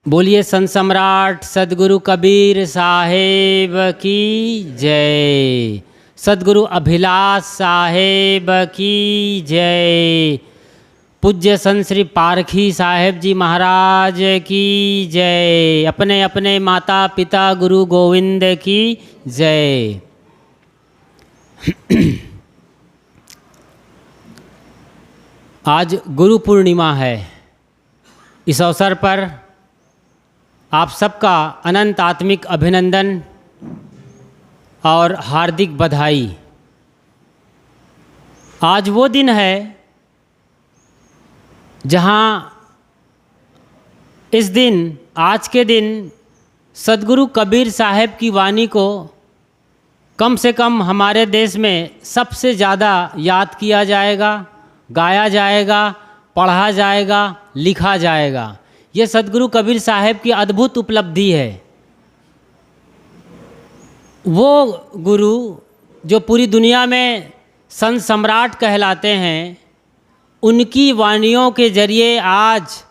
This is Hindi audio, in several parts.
बोलिए संत सम्राट सदगुरु कबीर साहेब की जय। सदगुरु अभिलाष साहेब की जय। पूज्य संत श्री पारखी साहेब जी महाराज की जय। अपने अपने माता पिता गुरु गोविंद की जय। आज गुरु पूर्णिमा है। इस अवसर पर आप सबका अनंत आत्मिक अभिनंदन और हार्दिक बधाई। आज वो दिन है जहाँ इस दिन आज के दिन सदगुरु कबीर साहेब की वाणी को कम से कम हमारे देश में सबसे ज़्यादा याद किया जाएगा, गाया जाएगा, पढ़ा जाएगा, लिखा जाएगा। ये सदगुरु कबीर साहेब की अद्भुत उपलब्धि है। वो गुरु जो पूरी दुनिया में संत सम्राट कहलाते हैं, उनकी वाणियों के जरिए आज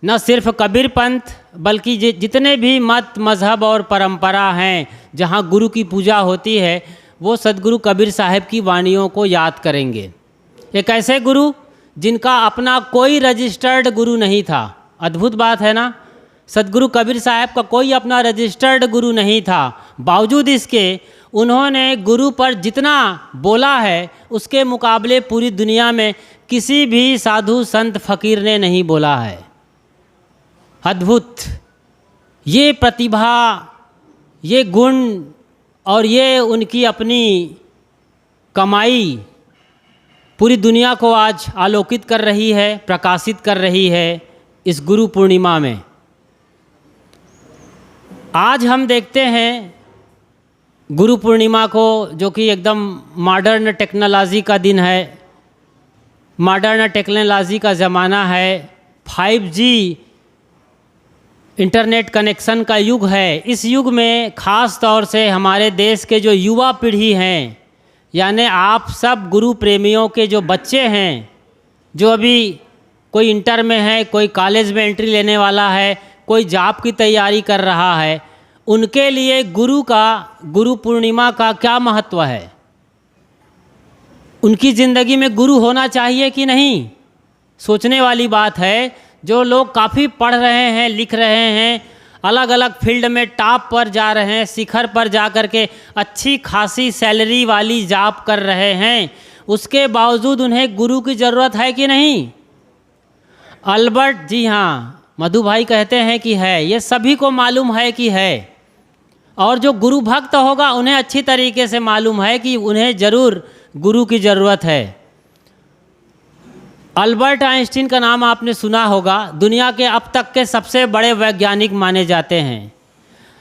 न सिर्फ कबीर पंथ बल्कि जितने भी मत मज़हब और परंपरा हैं जहाँ गुरु की पूजा होती है, वो सदगुरु कबीर साहेब की वाणियों को याद करेंगे। एक ऐसे गुरु जिनका अपना कोई रजिस्टर्ड गुरु नहीं था। अद्भुत बात है ना। सदगुरु कबीर साहब का कोई अपना रजिस्टर्ड गुरु नहीं था। बावजूद इसके उन्होंने गुरु पर जितना बोला है उसके मुकाबले पूरी दुनिया में किसी भी साधु संत फकीर ने नहीं बोला है। अद्भुत ये प्रतिभा, ये गुण और ये उनकी अपनी कमाई पूरी दुनिया को आज आलोकित कर रही है, प्रकाशित कर रही है। इस गुरु पूर्णिमा में आज हम देखते हैं गुरु पूर्णिमा को, जो कि एकदम मॉडर्न टेक्नोलॉजी का दिन है, मॉडर्न टेक्नोलॉजी का ज़माना है, 5G इंटरनेट कनेक्शन का युग है। इस युग में ख़ास तौर से हमारे देश के जो युवा पीढ़ी हैं, यानी आप सब गुरु प्रेमियों के जो बच्चे हैं, जो अभी कोई इंटर में है, कोई कॉलेज में एंट्री लेने वाला है, कोई जॉब की तैयारी कर रहा है, उनके लिए गुरु पूर्णिमा का क्या महत्व है? उनकी ज़िंदगी में गुरु होना चाहिए कि नहीं? सोचने वाली बात है। जो लोग काफ़ी पढ़ रहे हैं, लिख रहे हैं, अलग अलग फील्ड में टॉप पर जा रहे हैं, शिखर पर जा कर के अच्छी खासी सैलरी वाली जॉब कर रहे हैं, उसके बावजूद उन्हें गुरु की ज़रूरत है कि नहीं? अल्बर्ट, जी हाँ, मधु भाई कहते हैं कि है। ये सभी को मालूम है कि है। और जो गुरु भक्त होगा उन्हें अच्छी तरीके से मालूम है कि उन्हें ज़रूर गुरु की ज़रूरत है। अल्बर्ट आइंस्टीन का नाम आपने सुना होगा। दुनिया के अब तक के सबसे बड़े वैज्ञानिक माने जाते हैं।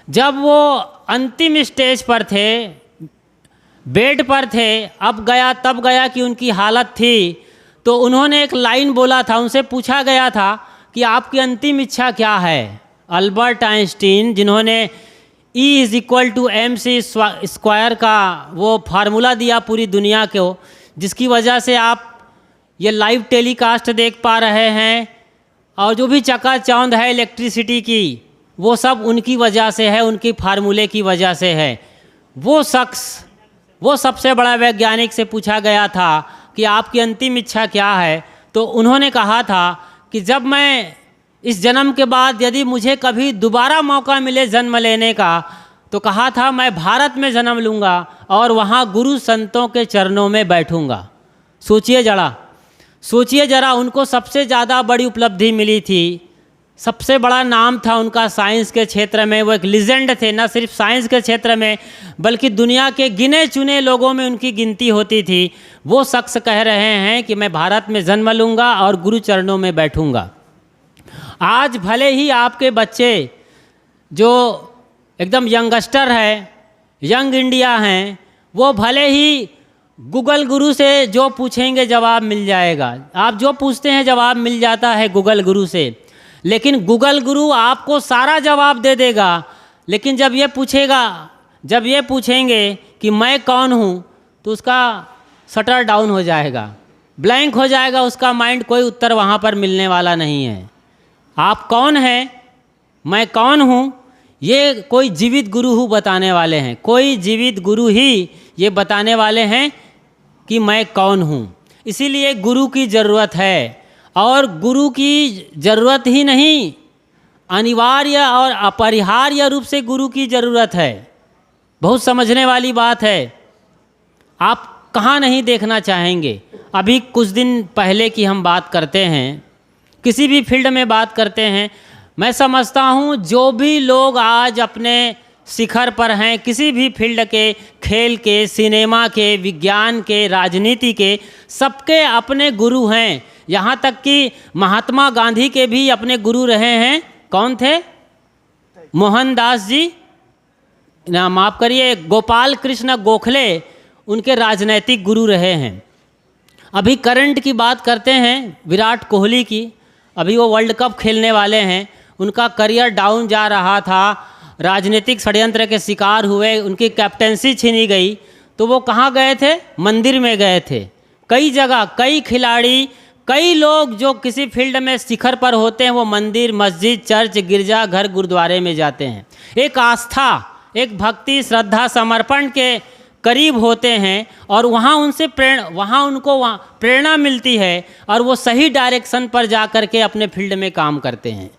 जब वो अंतिम स्टेज पर थे, बेड पर थे, अब गया तब गया कि उनकी हालत थी, तो उन्होंने एक लाइन बोला था। उनसे पूछा गया था कि आपकी अंतिम इच्छा क्या है? अल्बर्ट आइंस्टीन, जिन्होंने E=mc² का वो फार्मूला दिया पूरी दुनिया को, जिसकी वजह से आप ये लाइव टेलीकास्ट देख पा रहे हैं, और जो भी चकाचौंध है इलेक्ट्रिसिटी की, वो सब उनकी वजह से है, उनकी फार्मूले की वजह से है। वो शख्स, वो सबसे बड़ा वैज्ञानिक से पूछा गया था कि आपकी अंतिम इच्छा क्या है? तो उन्होंने कहा था कि जब मैं इस जन्म के बाद यदि मुझे कभी दोबारा मौका मिले जन्म लेने का, तो कहा था मैं भारत में जन्म लूँगा और वहाँ गुरु संतों के चरणों में बैठूँगा। सोचिए जरा, उनको सबसे ज़्यादा बड़ी उपलब्धि मिली थी, सबसे बड़ा नाम था उनका साइंस के क्षेत्र में। वो एक लीजेंड थे, न सिर्फ साइंस के क्षेत्र में बल्कि दुनिया के गिने चुने लोगों में उनकी गिनती होती थी। वो शख्स कह रहे हैं कि मैं भारत में जन्म लूँगा और गुरु चरणों में बैठूँगा। आज भले ही आपके बच्चे जो एकदम यंगस्टर है, यंग इंडिया हैं, वो भले ही गूगल गुरु से जो पूछेंगे जवाब मिल जाएगा। आप जो पूछते हैं जवाब मिल जाता है गूगल गुरु से, लेकिन गूगल गुरु आपको सारा जवाब दे देगा। लेकिन जब ये पूछेंगे कि मैं कौन हूँ, तो उसका शटर डाउन हो जाएगा, ब्लैंक हो जाएगा उसका माइंड। कोई उत्तर वहाँ पर मिलने वाला नहीं है। आप कौन हैं मैं कौन हूँ, ये कोई जीवित गुरु ही बताने वाले हैं। कोई जीवित गुरु ही ये बताने वाले हैं कि मैं कौन हूँ। इसीलिए गुरु की ज़रूरत है, और गुरु की ज़रूरत ही नहीं, अनिवार्य और अपरिहार्य रूप से गुरु की ज़रूरत है। बहुत समझने वाली बात है। आप कहाँ नहीं देखना चाहेंगे। अभी कुछ दिन पहले की हम बात करते हैं, किसी भी फील्ड में बात करते हैं, मैं समझता हूँ जो भी लोग आज अपने शिखर पर हैं, किसी भी फील्ड के, खेल के, सिनेमा के, विज्ञान के, राजनीति के, सबके अपने गुरु हैं। यहाँ तक कि महात्मा गांधी के भी अपने गुरु रहे हैं। कौन थे? मोहनदास जी, ना माफ़ करिए, गोपाल कृष्ण गोखले उनके राजनैतिक गुरु रहे हैं। अभी करंट की बात करते हैं, विराट कोहली की। अभी वो वर्ल्ड कप खेलने वाले हैं, उनका करियर डाउन जा रहा था, राजनीतिक षड्यंत्र के शिकार हुए, उनकी कैप्टेंसी छीनी गई, तो वो कहाँ गए थे? मंदिर में गए थे। कई जगह कई खिलाड़ी, कई लोग जो किसी फील्ड में शिखर पर होते हैं, वो मंदिर, मस्जिद, चर्च, गिरजा घर, गुरुद्वारे में जाते हैं। एक आस्था, एक भक्ति, श्रद्धा, समर्पण के करीब होते हैं, और वहाँ उनको प्रेरणा मिलती है, और वो सही डायरेक्शन पर जा कर के अपने फील्ड में काम करते हैं।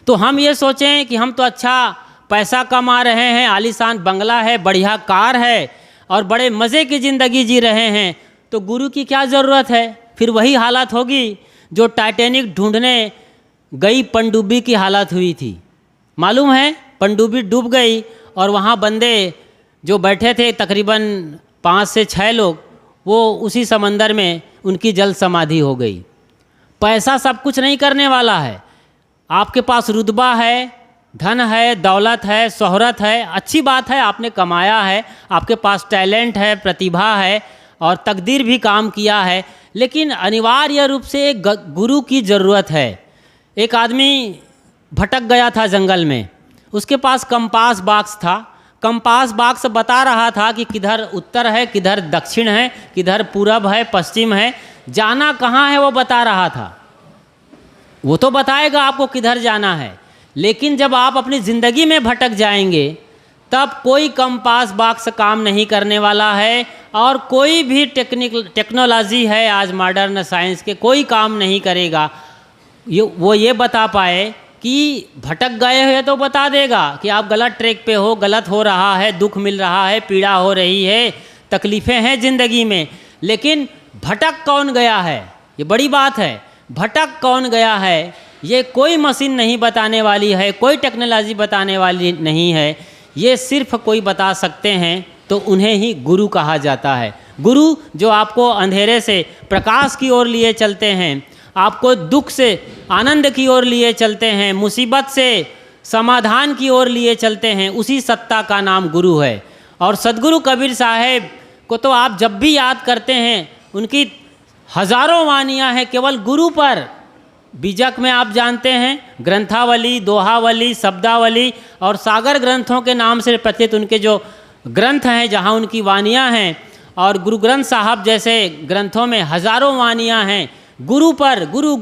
तो हम ये सोचें कि हम तो अच्छा पैसा कमा रहे हैं, आलीशान बंगला है, बढ़िया कार है, और बड़े मज़े की ज़िंदगी जी रहे हैं, तो गुरु की क्या ज़रूरत है? फिर वही हालत होगी जो टाइटैनिक ढूंढने गई पनडुब्बी की हालत हुई थी। मालूम है, पनडुब्बी डूब गई, और वहाँ बंदे जो बैठे थे तकरीबन 5 से 6 लोग, वो उसी समंदर में उनकी जल समाधि हो गई। पैसा सब कुछ नहीं करने वाला है। आपके पास रुतबा है, धन है, दौलत है, शोहरत है, अच्छी बात है, आपने कमाया है, आपके पास टैलेंट है, प्रतिभा है, और तकदीर भी काम किया है, लेकिन अनिवार्य रूप से एक गुरु की ज़रूरत है। एक आदमी भटक गया था जंगल में, उसके पास कंपास बॉक्स था। कंपास बॉक्स बता रहा था कि किधर उत्तर है, किधर दक्षिण है, किधर पूरब है, पश्चिम है, जाना कहाँ है वो बता रहा था। वो तो बताएगा आपको किधर जाना है, लेकिन जब आप अपनी ज़िंदगी में भटक जाएंगे, तब कोई कंपास बॉक्स काम नहीं करने वाला है, और कोई भी टेक्नोलॉजी है आज मॉडर्न साइंस के, कोई काम नहीं करेगा। वो ये बता पाए कि भटक गए हो तो बता देगा कि आप गलत ट्रैक पे हो, गलत हो रहा है, दुख मिल रहा है, पीड़ा हो रही है, तकलीफ़ें हैं ज़िंदगी में, लेकिन भटक कौन गया है, ये बड़ी बात है। भटक कौन गया है, ये कोई मशीन नहीं बताने वाली है, कोई टेक्नोलॉजी बताने वाली नहीं है, ये सिर्फ कोई बता सकते हैं, तो उन्हें ही गुरु कहा जाता है। गुरु जो आपको अंधेरे से प्रकाश की ओर लिए चलते हैं, आपको दुख से आनंद की ओर लिए चलते हैं, मुसीबत से समाधान की ओर लिए चलते हैं, उसी सत्ता का नाम गुरु है। और सद्गुरु कबीर साहेब को तो आप जब भी याद करते हैं, उनकी हजारों वानियाँ हैं केवल गुरु पर। बीजक में आप जानते हैं, ग्रंथावली, दोहावली, शब्दावली और सागर ग्रंथों के नाम से प्रचलित उनके जो ग्रंथ हैं, जहाँ उनकी वानियाँ हैं, और गुरु ग्रंथ साहब जैसे ग्रंथों में हजारों वानियाँ हैं गुरु पर। गुरु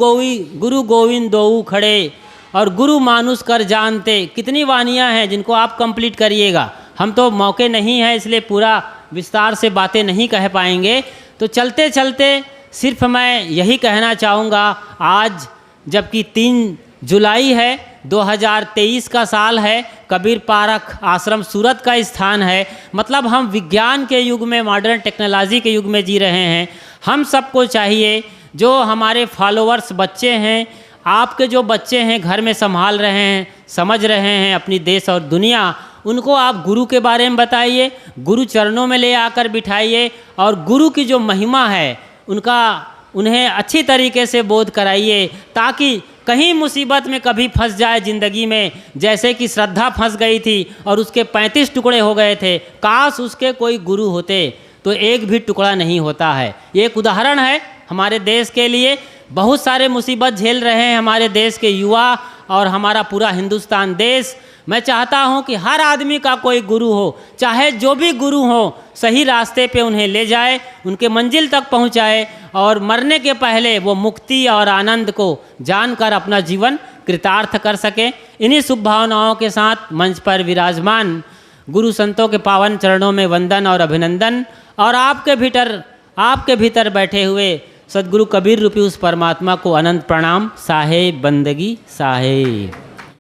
गोविंद दोऊ खड़े और गुरु मानुष कर जानते, कितनी वानियाँ हैं जिनको आप कंप्लीट करिएगा। हम तो मौके नहीं है, इसलिए पूरा विस्तार से बातें नहीं कह पाएंगे। तो चलते चलते सिर्फ मैं यही कहना चाहूँगा, आज जबकि 3 जुलाई है, 2023 का साल है, कबीर पारख आश्रम सूरत का स्थान है, मतलब हम विज्ञान के युग में, मॉडर्न टेक्नोलॉजी के युग में जी रहे हैं। हम सबको चाहिए, जो हमारे फॉलोअर्स बच्चे हैं, आपके जो बच्चे हैं घर में संभाल रहे हैं, समझ रहे हैं अपनी देश और दुनिया, उनको आप गुरु के बारे में बताइए, गुरु चरणों में ले आकर बिठाइए, और गुरु की जो महिमा है उन्हें अच्छी तरीके से बोध कराइए, ताकि कहीं मुसीबत में कभी फंस जाए ज़िंदगी में, जैसे कि श्रद्धा फंस गई थी और उसके 35 टुकड़े हो गए थे। काश उसके कोई गुरु होते तो एक भी टुकड़ा नहीं होता है। ये एक उदाहरण है हमारे देश के लिए। बहुत सारे मुसीबत झेल रहे हैं हमारे देश के युवा और हमारा पूरा हिंदुस्तान देश। मैं चाहता हूं कि हर आदमी का कोई गुरु हो, चाहे जो भी गुरु हो, सही रास्ते पे उन्हें ले जाए, उनके मंजिल तक पहुंचाए, और मरने के पहले वो मुक्ति और आनंद को जानकर अपना जीवन कृतार्थ कर सके। इन्हीं शुभ भावनाओं के साथ मंच पर विराजमान गुरु संतों के पावन चरणों में वंदन और अभिनंदन, और आपके भीतर बैठे हुए सद्गुरु कबीर रूपी उस परमात्मा को अनंत प्रणाम। साहेब बंदगी साहेब।